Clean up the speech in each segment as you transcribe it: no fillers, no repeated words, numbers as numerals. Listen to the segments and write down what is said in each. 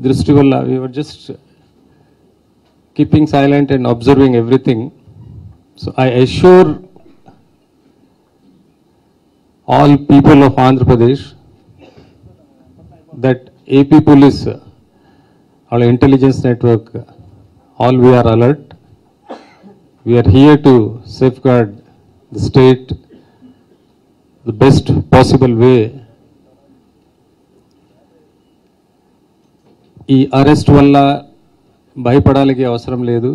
దృష్టి వల్ల we were just keeping silent and observing everything. So I assure all people of Andhra Pradesh that AP Police, our intelligence network, all we are alert. We are here to safeguard the state the best possible way. ఈ arrest వల్ల భయపడాలికి అవసరం లేదు.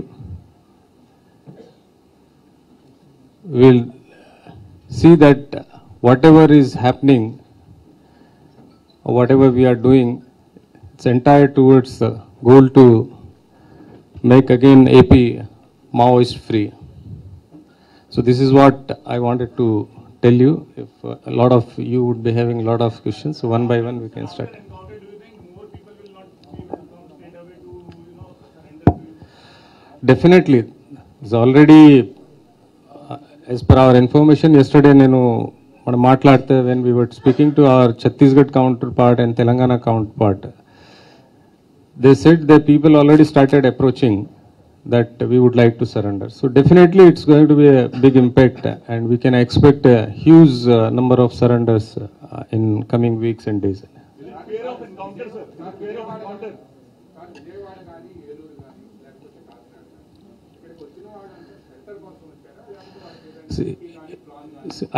We'll see that whatever is happening, whatever we are doing, it's entire towards the goal to make again AP Maoist free. So this is what I wanted to tell you. If a lot of you would be having a lot of questions, so one by one we can start. Definitely, it's already as per our information yesterday. Nenu మనం మాట్లాడితే when we were speaking to our Chhattisgarh counterpart and Telangana counterpart, they said that people already started approaching that we would like to surrender. So definitely it's going to be a big impact, and we can expect a huge number of surrenders in coming weeks and days. Fear of encounter, sir. Fear of encounter.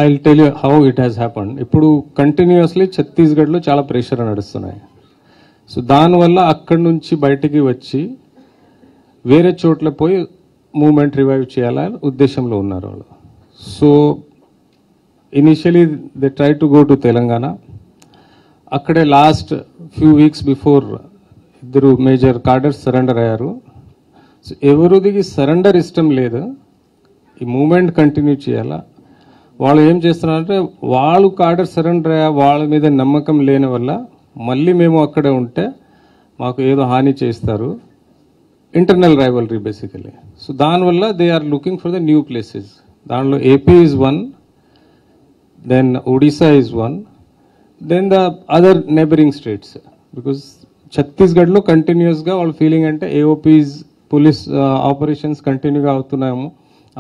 I'll tell you how it has happened. ఇప్పుడు continuously ఛత్తీస్గఢ్లో చాలా pressure నడుస్తున్నాయి. So దానివల్ల అక్కడి నుంచి బయటికి వచ్చి వేరే చోట్ల పోయి మూమెంట్ రివైవ్ చేయాలని ఉద్దేశంలో ఉన్నారు వాళ్ళు. So initially they try to go to Telangana. అక్కడే లాస్ట్ ఫ్యూ వీక్స్ బిఫోర్ ఇద్దరు మేజర్ కార్డర్స్ సరెండర్ అయ్యారు. సో ఎవరికి సరెండర్ ఇష్టం లేదు, ఈ మూమెంట్ కంటిన్యూ చేయాలా. వాళ్ళు ఏం చేస్తున్నారంటే వాళ్ళు కార్డర్ సరెండర్ అయ్యా వాళ్ళ మీద నమ్మకం లేని వల్ల మళ్ళీ మేము అక్కడే ఉంటే మాకు ఏదో హాని చేస్తారు. Internal rivalry basically. సో దానివల్ల they are looking for the new places. దానిలో AP is one, then Odisha is one, then the other neighbouring states. Because ఛత్తీస్గఢ్లో కంటిన్యూస్గా వాళ్ళ ఫీలింగ్ అంటే ఏఓపీస్ పోలీస్ ఆపరేషన్స్ కంటిన్యూగా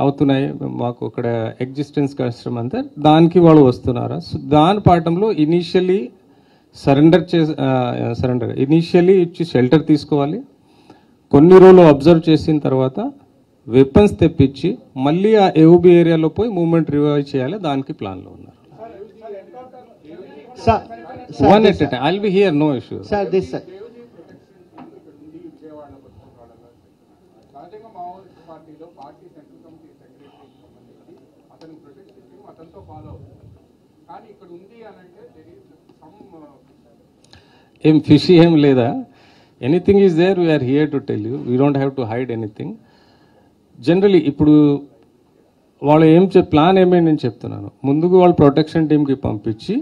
అవుతున్నాయి, మాకు అక్కడ ఎగ్జిస్టెన్స్ కష్టం అంతా దానికి వాళ్ళు వస్తున్నారా. సో దాని పాఠంలో ఇనీషియలీ సరెండర్ ఇనీషియలీ ఇచ్చి షెల్టర్ తీసుకోవాలి. కొన్ని రోజులు అబ్జర్వ్ చేసిన తర్వాత వెపన్స్ తెప్పించి మళ్ళీ ఆ ఏఓబి ఏరియాలో పోయి మూవ్మెంట్ రివైవ్ చేయాలి. దానికి ప్లాన్లో ఉన్నారు. One at a time. I'll be here, no issue. Sir, this sir. ఏం ఫిషీ ఏం లేదా, anything is there, we're here to tell you, we don't have to hide anything. Generally ఇప్పుడు వాళ్ళు ప్లాన్ ఏమేమి నేను చెప్తున్నాను. ముందుకు వాళ్ళు ప్రొటెక్షన్ టీమ్కి పంపించి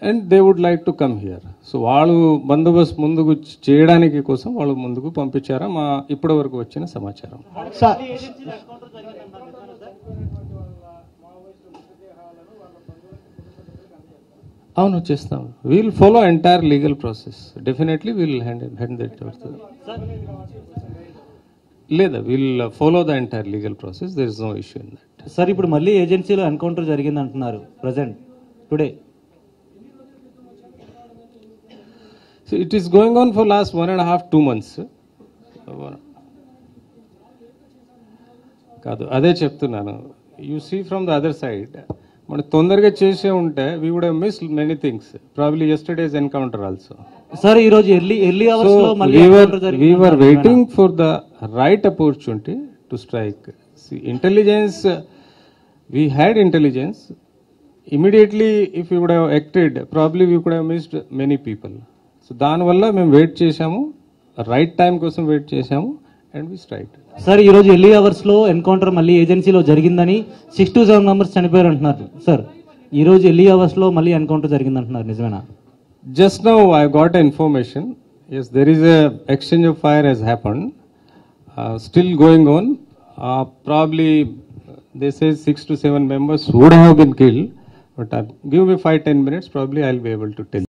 and they would like to come here. So వాళ్ళు బందోబస్తు ముందుకు చేయడానికి కోసం వాళ్ళు ముందుకు పంపించారా మా ఇప్పటి వరకు వచ్చిన సమాచారం. అవును చేస్తాం. We'll follow entire legal process. Definitely we'll hand that లేదా we'll follow the entire legal process. There is no issue in that. Sir ఇప్పుడు మళ్ళీ ఏజెన్సీలో ఎన్కౌంటర్ జరిగింది అంటున్నారు present today. So it is going on for last 1.5-2 months. కాదు అదే చెప్తున్నాను. You see from the other side మనం తొందరగా చేసే ఉంటే we would have missed many things, probably yesterday's encounter also. Sir ఈ రోజు ఎర్లీ అవర్స్ లో మళ్ళీ we were waiting for the right opportunity to strike. See, intelligence, we had intelligence. Immediately if we would have acted, probably we could have missed many people. So దానివల్ల మేము wait చేసాము, right time కోసం wait చేసాము and we strike. Sir ఈ రోజు early hours లో encounter మళ్ళీ ఏజెన్సీలో జరిగిందని 6 to 7 members చనిపోయారు అంటున్నారు. సార్ ఈ రోజు ఎర్లీ అవర్స్ లో మళ్ళీ ఎన్కౌంటర్ జరిగింది అంటున్నారు, నిజమేనా? Just now I got information. Yes, there is a exchange of fire has happened. Still going on. Probably they say 6 to 7 members would have been killed. But give me 5-10 minutes. Probably I'll be able to tell you.